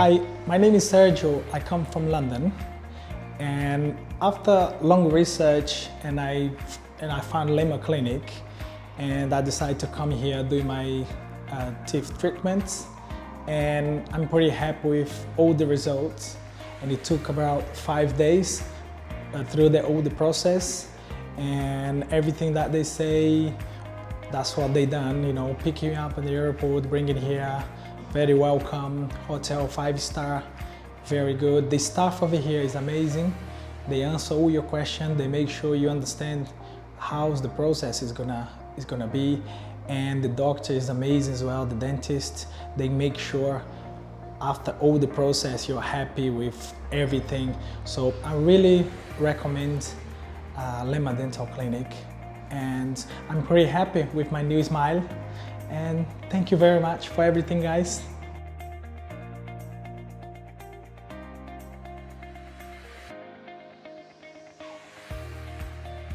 Hi, my name is Sergio. I come from London, and after long research, I found Lema Clinic, and I decided to come here do my teeth treatments, and I'm pretty happy with all the results. And it took about 5 days through all the process, and everything that they say, that's what they done. You know, pick you up in the airport, bring it here. Very welcome, hotel 5-star, very good. The staff over here is amazing. They answer all your questions. They make sure you understand how the process is gonna be, and the doctor is amazing as well. The dentist, they make sure after all the process you're happy with everything. So I really recommend Lema Dental Clinic, and I'm pretty happy with my new smile. And thank you very much for everything, guys.